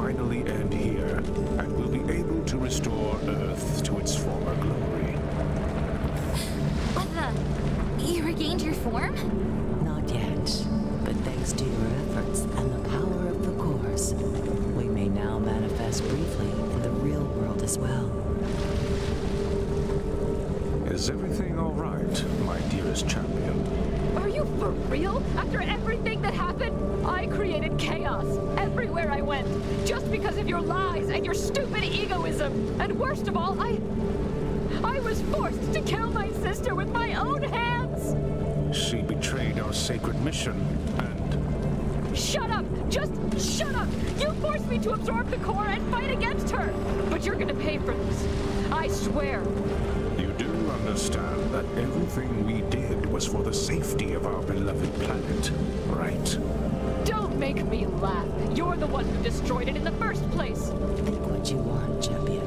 finally end here, and we'll be able to restore Earth to its former glory. What the? You regained your form? Not yet, but thanks to your efforts and the power of the cores, we may now manifest briefly in the real world as well. Is everything all right, my dearest champion? Are you for real? After everything that happened, I created chaos everywhere I went, just because of your lies and your stupid egoism. And worst of all, I was forced to kill my sister with my own hands. She betrayed our sacred mission, and... Shut up! Just shut up! You forced me to absorb the core and fight against her! But you're gonna pay for this. I swear. You do understand that everything we did was for the safety of our beloved planet, right? Don't make me laugh. You're the one who destroyed it in the first place. Think what you want, champion.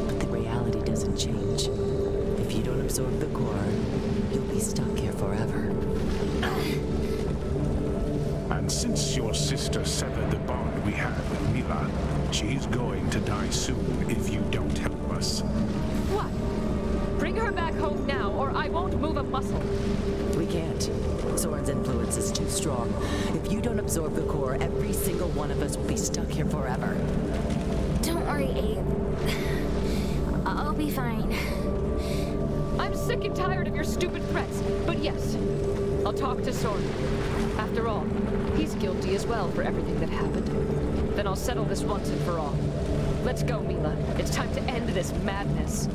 But the reality doesn't change. If you don't absorb the core, you'll be stuck here forever. And since your sister severed the bond we had with Mila, she's going to die soon if you don't help us. What? Bring her back home now, or I won't move a muscle. We can't. Soren's influence is too strong. If you don't absorb the core, every single one of us will be stuck here forever. Don't worry, Abe. I'll be fine. I'm sick and tired of your stupid threats, but yes, I'll talk to Soren. After all, he's guilty as well for everything that happened. Then I'll settle this once and for all. Let's go, Mila. It's time to end this madness.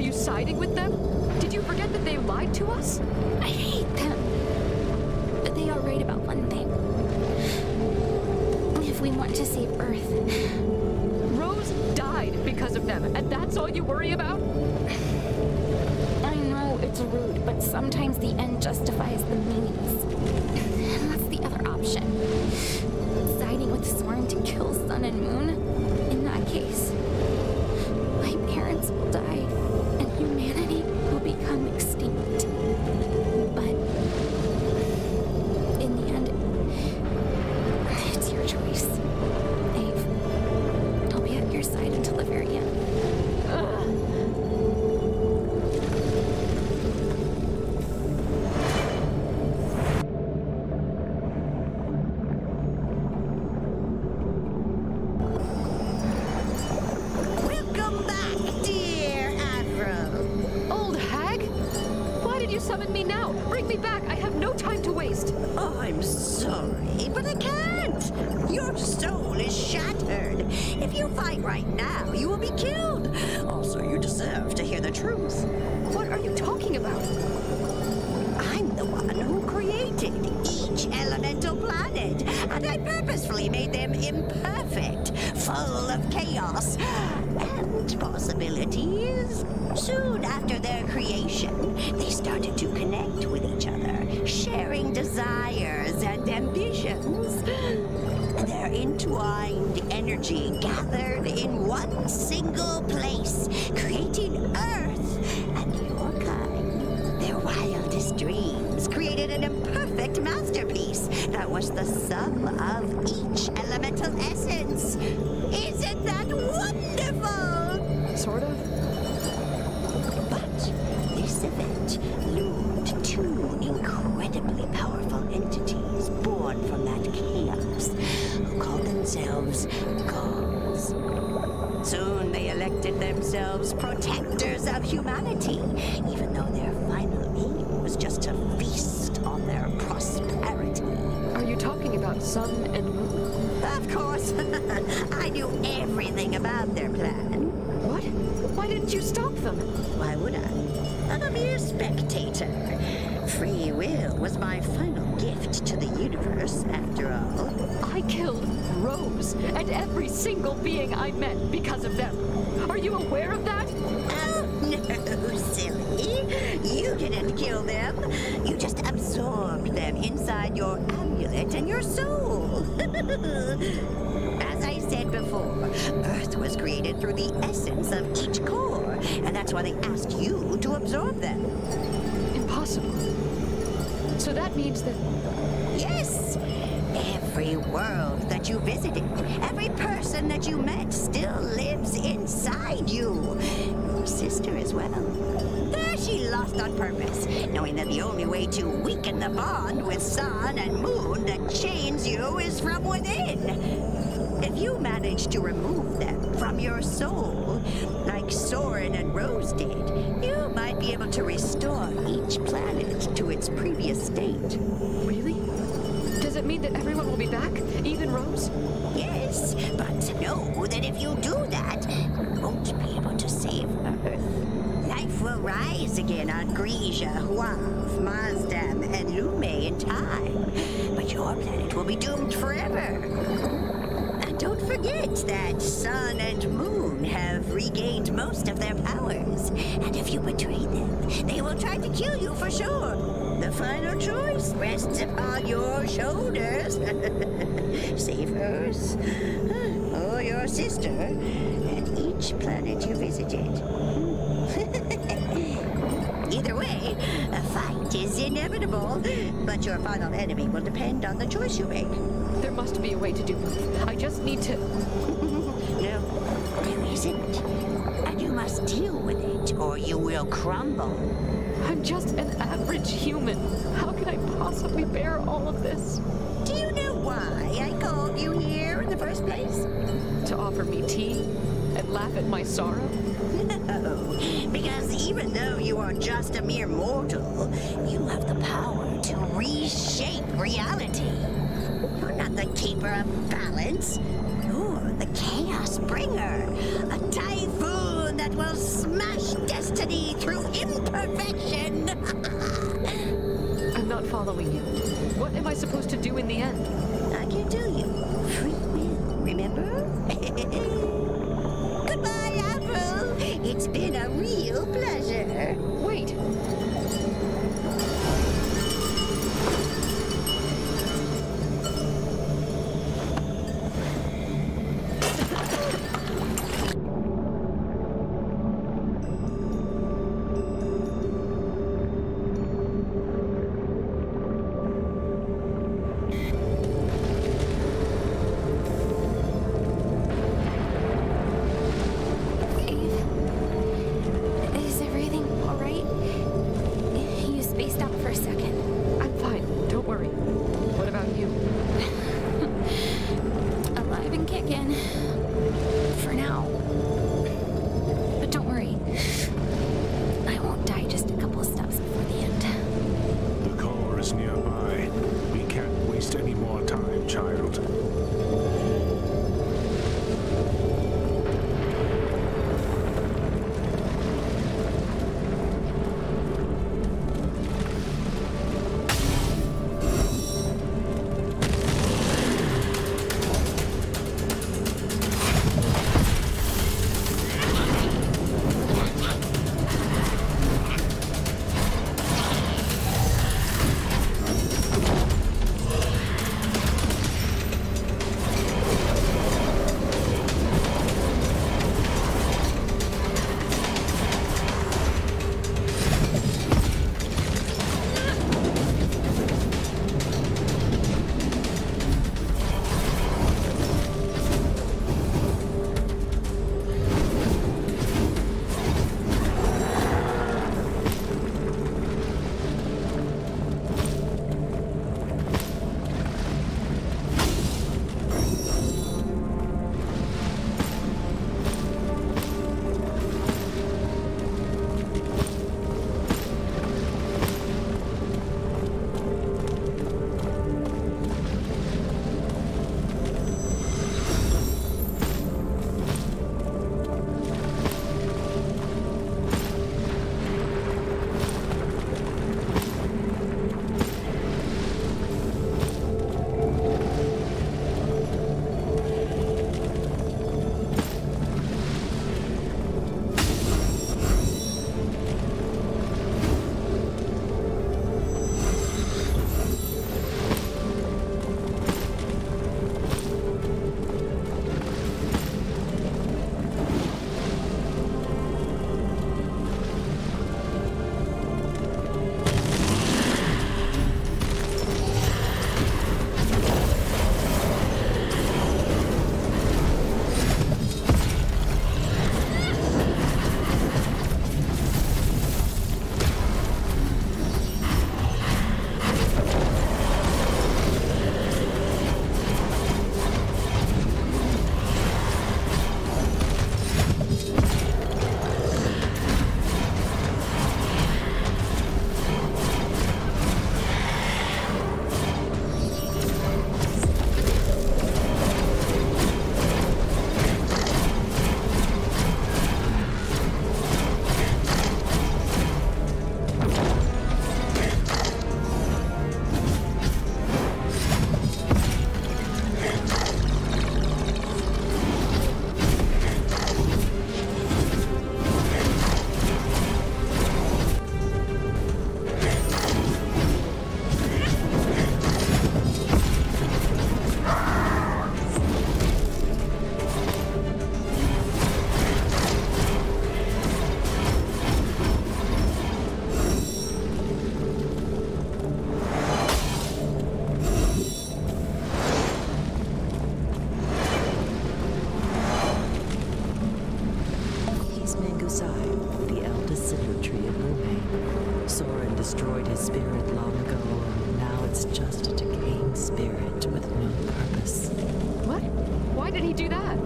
you siding with them? Did you forget that they lied to us? I hate them. But they are right about one thing. If we want to save Earth... Rose died because of them, and that's all you worry about? I know it's rude, but sometimes the end justifies the means. And what's the other option? Siding with Soren to kill Sun and Moon? In that case, my parents will die, and humanity will become extinct. But in the end, it's your choice. Ave, I'll be at your side until the very end. Welcome back, dear Admiral. Old hag? Why did you summon me now? Bring me back. I have no time to waste. Oh, I'm sorry, but I can't. Your soul is shattered. If you fight right now, you will be killed. Also, you deserve to hear the truth. What are you talking about? I'm the one who created each elemental planet, and I purposefully made them imperfect, full of chaos and possibilities. Soon after their creation, they started to connect with each other, sharing desires and ambitions. Their entwined energy gathered in one single place, creating Earth and your kind. Their wildest dreams created an imperfect masterpiece that was the sum of each elemental essence. Isn't that wonderful? Sort of. But this event loomed two incredibly powerful entities born from that chaos, who called themselves gods. Soon they elected themselves protectors of humanity, even though their final aim was just to feast on their prosperity. Are you talking about Sun and Moon? Of course, I knew everything about their plan. What? Why didn't you stop them? Why would I? I'm a mere spectator. Free will was my final gift to the universe, after all. I killed Rose and every single being I met because of them. Are you aware of that? Oh, no, silly. You didn't kill them. You just absorbed them inside your amulet and your soul. As I said before, Earth was created through the essence of each core, and that's why they asked you to absorb them. Impossible. So that means that... Yes! Every world that you visited, every person that you met still lives inside you. Your sister as well. There she lost on purpose, knowing that the only way to weaken the bond with Sun and Moon that chains you is from within. If you manage to remove them from your soul, like Soren and Rose did, you might be able to restore each planet to its previous state. Really? Does it mean that everyone will be back? Even Rose? Yes, but know that if you do that, you won't be able to save Earth. Life will rise again on Greja, Huava, Mahdam, and Lume in time, but your planet will be doomed forever. And don't forget that Sun and Moon have regained most of their powers, and if you betray them, they will try to kill you for sure. The final choice rests upon your shoulders. Save hers, or your sister, at each planet you visited. Either way, a fight is inevitable, but your final enemy will depend on the choice you make. There must be a way to do both. I just need to... No, there isn't. And you must deal with it, or you will crumble. I'm just an average human. How can I possibly bear all of this? Do you know why I called you here in the first place? To offer me tea and laugh at my sorrow? No, because even though you are just a mere mortal, you have the power to reshape reality. You're not the keeper of balance. You're the chaos bringer, a typhoon that that will smash destiny through imperfection. I'm not following you. What am I supposed to do in the end? I can tell you. Free will, remember? Goodbye, Apple. It's been a real pleasure. Wait. Is everything all right? You spaced out for a second. I'm fine. Don't worry. What about you? Alive and kicking. For now. But don't worry. I won't die just a couple steps before the end. The core is nearby. We can't waste any more time, child. destroyed his spirit long ago, and now it's just a decaying spirit with no purpose. What? Why did he do that?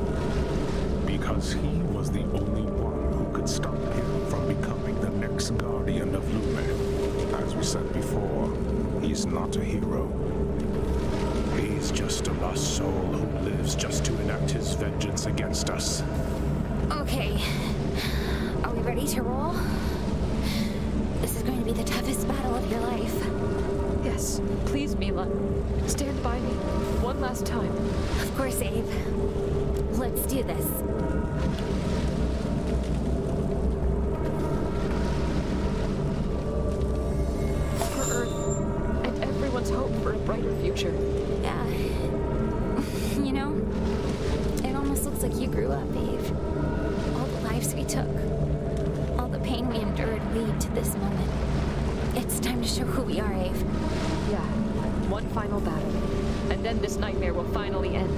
Because he was the only one who could stop him from becoming the next guardian of Lume. As we said before, he's not a hero. He's just a lost soul who lives just to enact his vengeance against us. Okay. ready to roll? This is going to be the toughest battle of your life. Yes, please, Mila. Stand by me. One last time. Of course, Abe. Let's do this. For Earth, and everyone's hope for a brighter future. Yeah. You know, it almost looks like you grew up, Abe. All the lives we took, all the pain we endured lead to this moment. It's time to show who we are, Abe. Yeah, one final battle, and then this nightmare will finally end.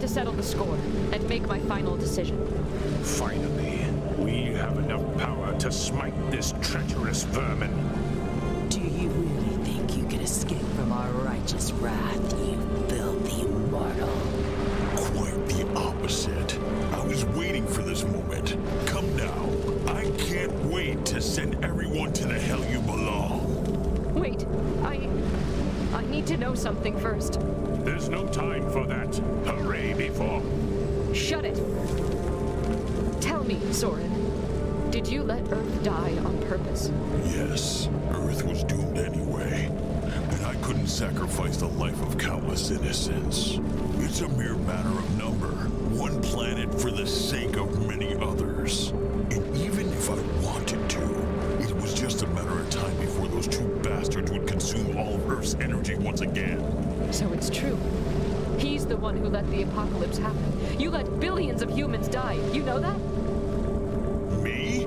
to settle the score and make my final decision. Finally, we have enough power to smite this treacherous vermin. Do you really think you can escape from our righteous wrath, you filthy mortal? Quite the opposite. I was waiting for this moment. Come now. I can't wait to send everyone to the hell you belong. Wait, I need to know something first. There's no time for that. Hurry before... Shut it. Tell me, Soren, did you let Earth die on purpose? Yes, Earth was doomed anyway. And I couldn't sacrifice the life of countless innocents. It's a mere matter of number. One planet for the sake of many others. And even if I wanted to, it was just a matter of time before those two bastards would consume all of Earth's energy once again. So it's true. He's the one who let the apocalypse happen. You let billions of humans die. You know that? Me?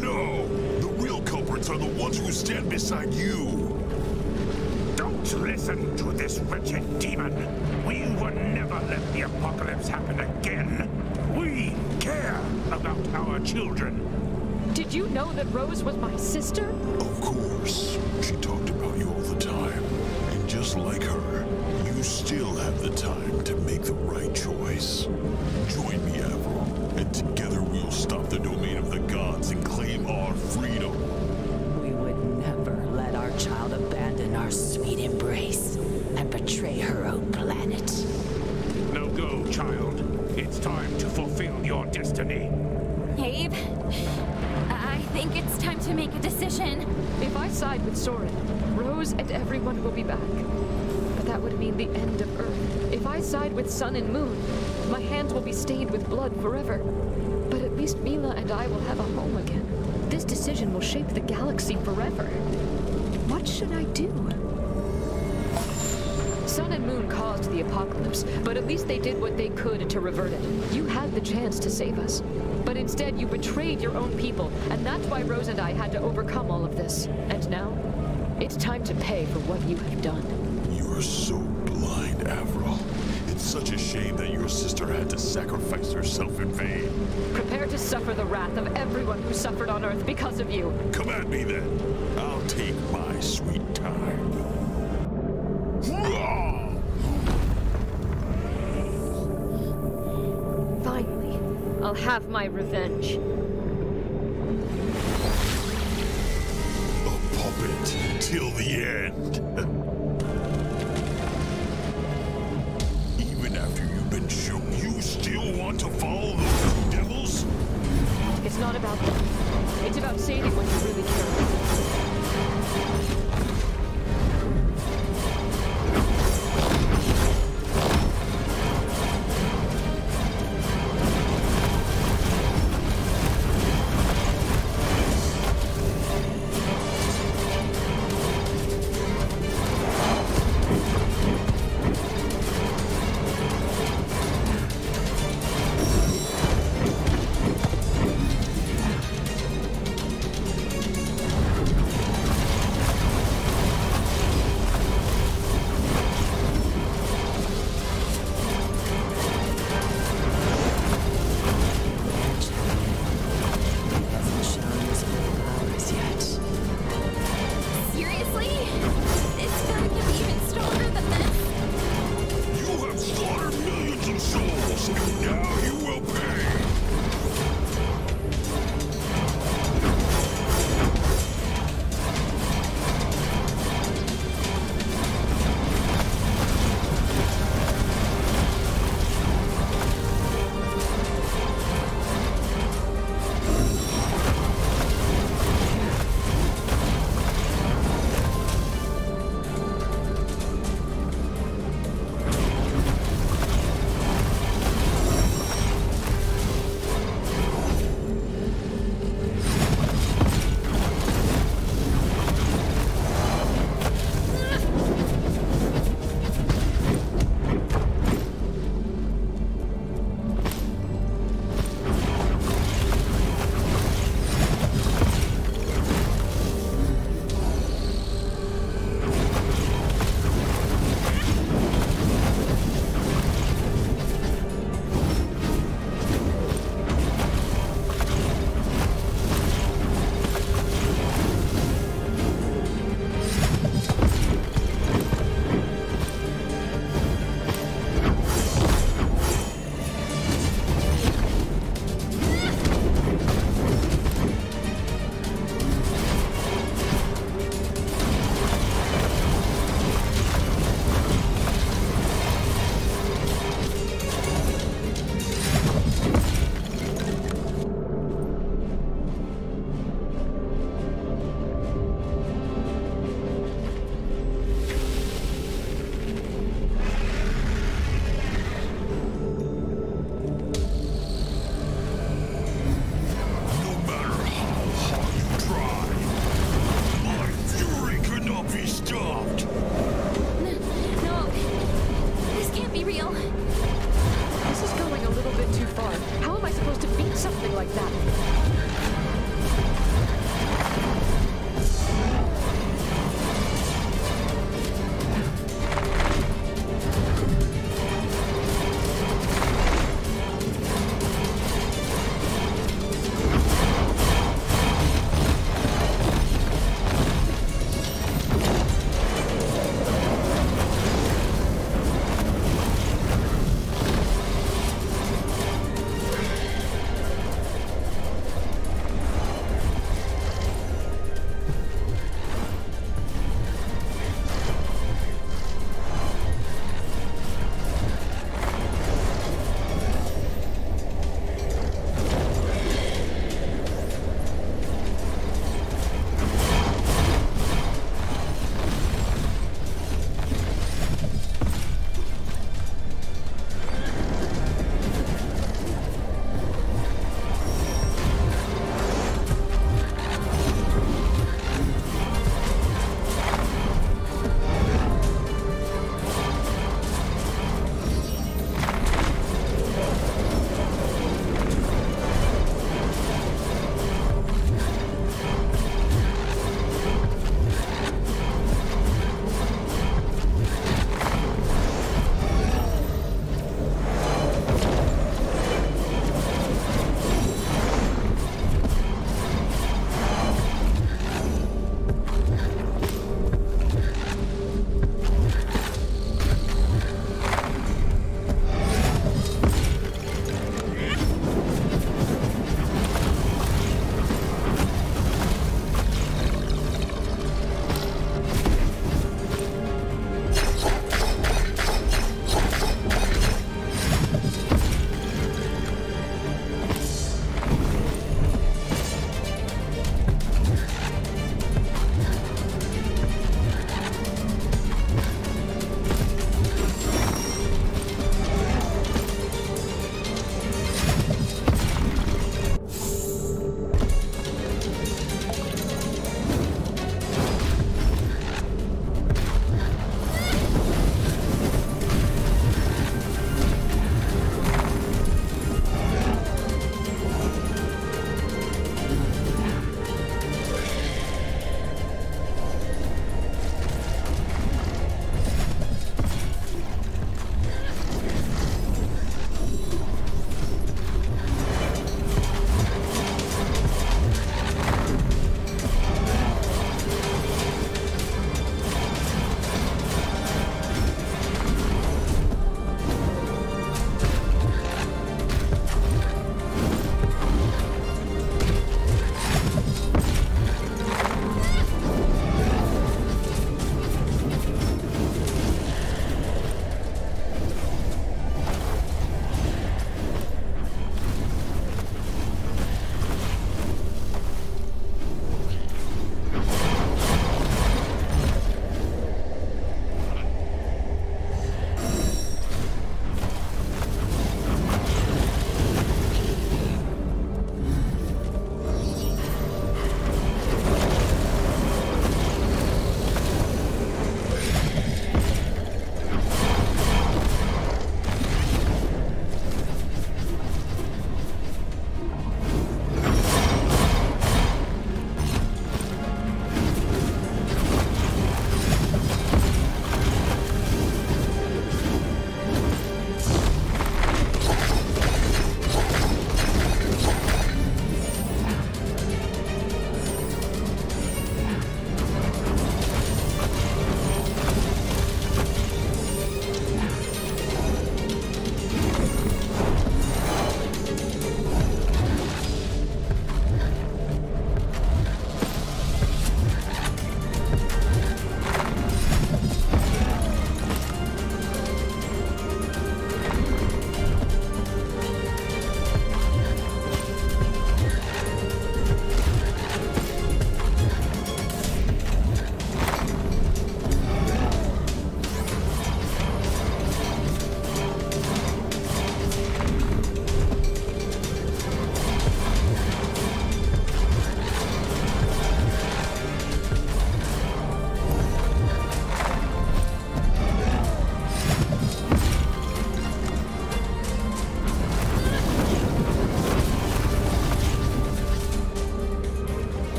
No! The real culprits are the ones who stand beside you! Don't listen to this wretched demon. We will never let the apocalypse happen again. We care about our children. Did you know that Rose was my sister? Of course. She talked about you all the time. And just like her, you still have the time to make the right choice. Join me, Avril, and together we'll stop the domain of the gods and claim our freedom. We would never let our child abandon our sweet embrace and betray her own planet. Now go, child. It's time to fulfill your destiny. Abe, I think it's time to make a decision. If I side with Soren, Rose and everyone will be back. But that would mean the end of Earth. If I side with Sun and Moon, my hands will be stained with blood forever. But at least Mila and I will have a home again. This decision will shape the galaxy forever. What should I do? Sun and Moon caused the apocalypse, but at least they did what they could to revert it. You had the chance to save us. But instead, you betrayed your own people, and that's why Rose and I had to overcome all of this. And now, it's time to pay for what you have done. You're so blind, Avril. It's such a shame that your sister had to sacrifice herself in vain. Prepare to suffer the wrath of everyone who suffered on Earth because of you. Come at me then. I'll take my sweet time. Finally, I'll have my revenge. A puppet till the end. Even after you've been shook, you still want to follow those two devils? It's not about them. It's about saving what you really care about.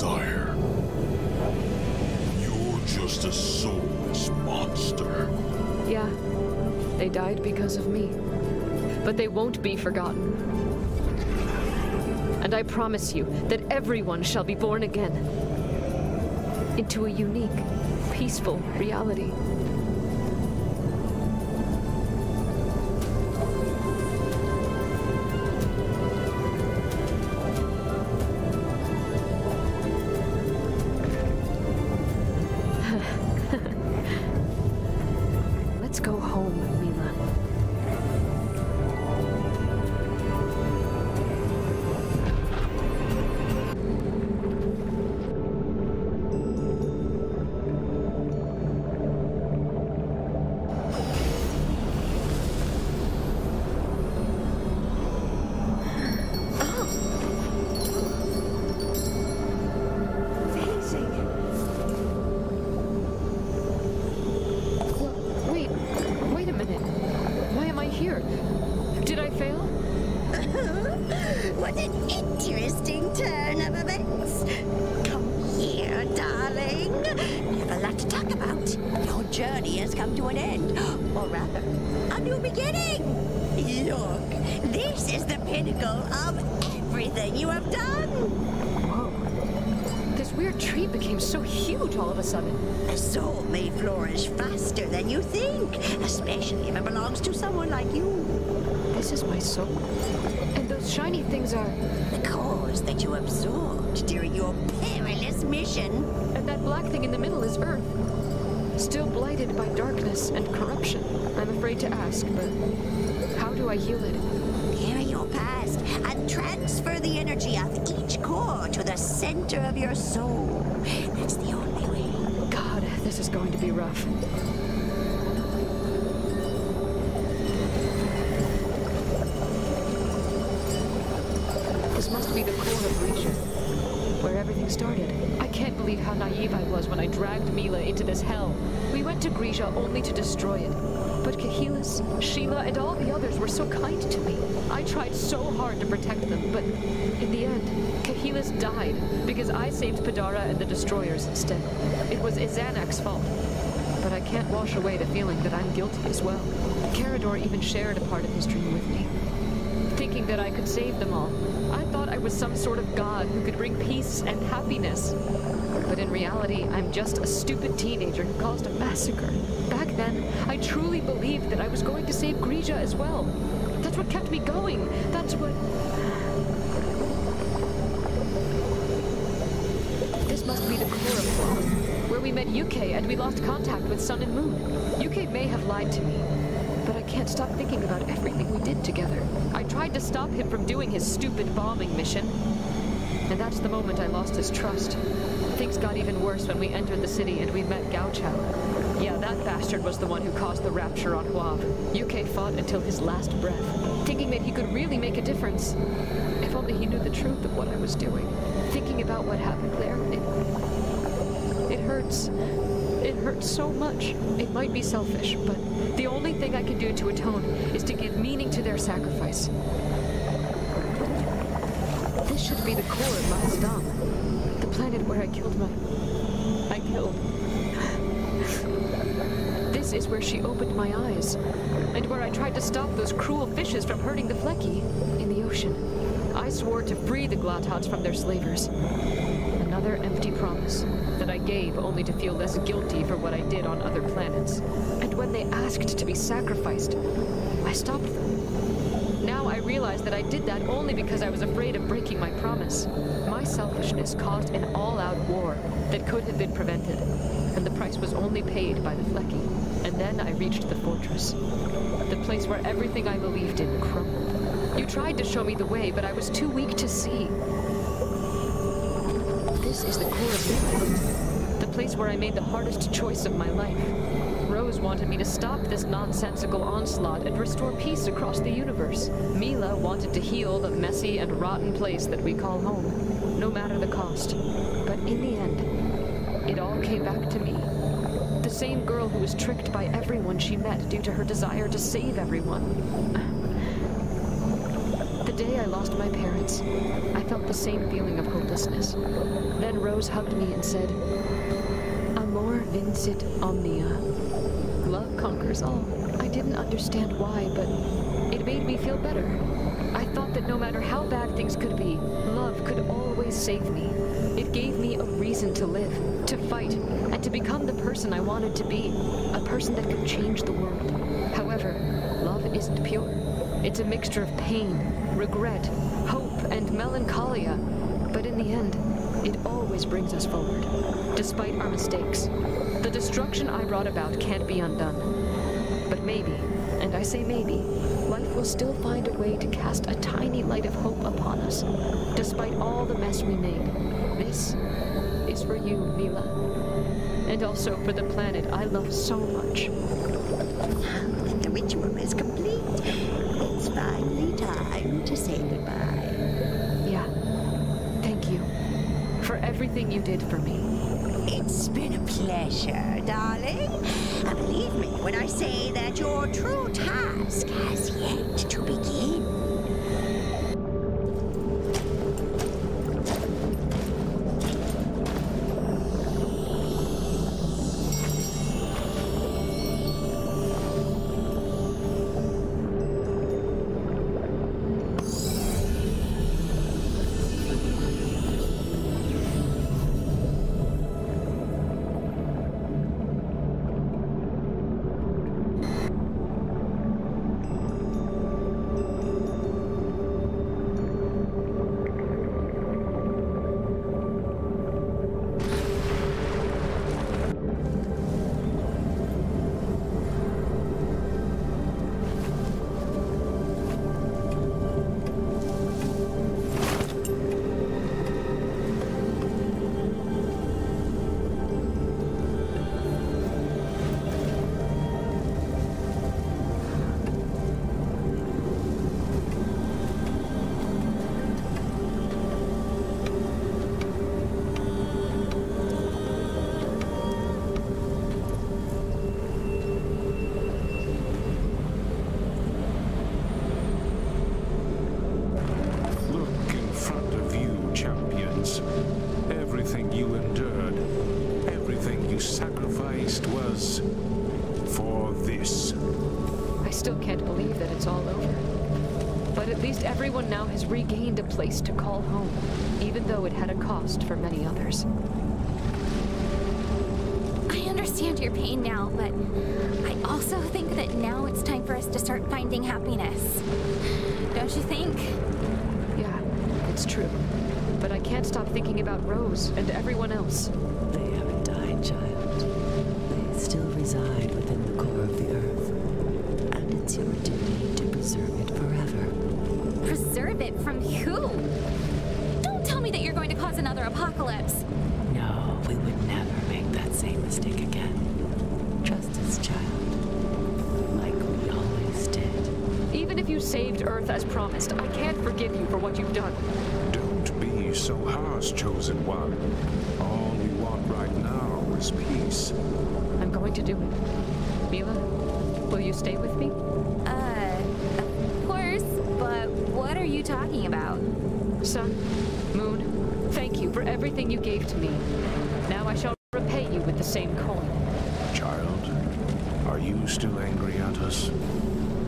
desire. You're just a soulless monster. Yeah, they died because of me. But they won't be forgotten. And I promise you that everyone shall be born again. Into a unique, peaceful reality. Let's go home, Mila. What an interesting turn of events. Come here, darling. We have a lot to talk about. Your journey has come to an end. Or rather, a new beginning. Look, this is the pinnacle of everything you have done. Whoa. This weird tree became so huge all of a sudden. A soul may flourish faster than you think, especially if it belongs to someone like you. This is my soul. And those shiny things are... The cores that you absorbed during your perilous mission. And that black thing in the middle is Earth. Still blighted by darkness and corruption. I'm afraid to ask, but how do I heal it? Clear your past and transfer the energy of each core to the center of your soul. That's the only way. God, this is going to be rough. This must be the core of Greya, where everything started. I can't believe how naive I was when I dragged Mila into this hell. We went to Greya only to destroy it. But Kahilis, Sheila, and all the others were so kind to me. I tried so hard to protect them, but in the end, Kahilis died because I saved Batora and the destroyers instead. It was Izanak's fault. But I can't wash away the feeling that I'm guilty as well. Carador even shared a part of his dream with me, thinking that I could save them all. I thought I was some sort of god who could bring peace and happiness. But in reality, I'm just a stupid teenager who caused a massacre. Back then, I truly believed that I was going to save Greya as well. That's what kept me going. That's what... This must be the core of Huava, where we met UK and we lost contact with Sun and Moon. UK may have lied to me, but I can't stop thinking about everything we did together. I tried to stop him from doing his stupid bombing mission. And that's the moment I lost his trust. Things got even worse when we entered the city and we met Gao Chao. Yeah, that bastard was the one who caused the rapture on Huava. UK fought until his last breath, thinking that he could really make a difference. If only he knew the truth of what I was doing. Thinking about what happened there, it hurts. It hurts so much. It might be selfish, but the only thing I can do to atone is to give meaning to their sacrifice. This should be the core of Mahdam, the planet where I killed This is where she opened my eyes, and where I tried to stop those cruel fishes from hurting the Flecki in the ocean. I swore to free the Glothods from their slavers. Another empty promise that I gave only to feel less guilty for what I did on other planets. And when they asked to be sacrificed, I stopped them. Now I realize that I did that only because I was afraid of breaking my promise. My selfishness caused an all-out war that could have been prevented, and the price was only paid by the Flecki. And then I reached the fortress, the place where everything I believed in crumbled. You tried to show me the way, but I was too weak to see. This is the core of Zemля, the place where I made the hardest choice of my life. Rose wanted me to stop this nonsensical onslaught and restore peace across the universe. Mila wanted to heal the messy and rotten place that we call home, no matter the cost. But in the end, it all came back to me. The same girl who was tricked by everyone she met due to her desire to save everyone. The day I lost my parents, I felt the same feeling of hopelessness. Then Rose hugged me and said, Amor vincit omnia. Love conquers all. I didn't understand why, but it made me feel better. I thought that no matter how bad things could be, love could always save me. It gave me a reason to live, to fight, and to become the person I wanted to be. A person that could change the world. However, love isn't pure. It's a mixture of pain, regret, hope, and melancholia. But in the end, it always brings us forward, despite our mistakes. The destruction I brought about can't be undone. But maybe, and I say maybe, life will still find a way to cast a tiny light of hope upon us, despite all the mess we made. This is for you, Mila. And also for the planet I love so much. Now that the ritual is complete, it's finally time to say goodbye. Yeah. Thank you for everything you did for me. It's been a pleasure, darling. And believe me when I say that your true task has yet to begin. Everyone now has regained a place to call home, even though it had a cost for many others. I understand your pain now, but I also think that now it's time for us to start finding happiness. Don't you think? Yeah, it's true. But I can't stop thinking about Rose and everyone else. They haven't died, child. They still reside within the core of the Earth. And it's your duty to preserve it forever. Preserve it from who? Don't tell me that you're going to cause another apocalypse. No, we would never make that same mistake again. Trust us, child. Like we always did. Even if you saved Earth as promised, I can't forgive you for what you've done. Don't be so harsh, Chosen One. All we want right now is peace. I'm going to do it. Mila, will you stay with me? Of course, but what are you talking about? Sun, Moon, thank you for everything you gave to me. Now I shall repay you with the same coin. Child, are you still angry at us?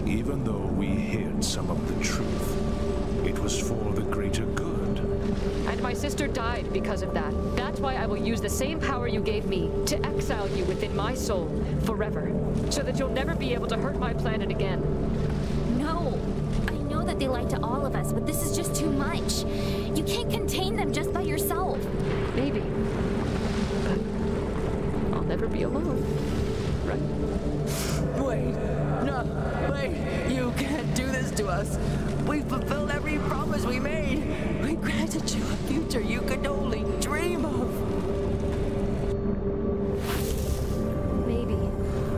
Even though we hid some of the truth, it was for the greater good. And my sister died because of that. That's why I will use the same power you gave me to exile you within my soul forever, so that you'll never be able to hurt my planet again. No. I know that they lied to all of us, but this is just too much. You can't contain them just by yourself. Maybe. But I'll never be alone. Right? Wait. No. Wait. You can't do this to us. We fulfilled every promise we made. We granted you a future you could only dream of. Maybe.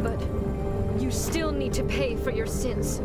But you still need to pay for your sins.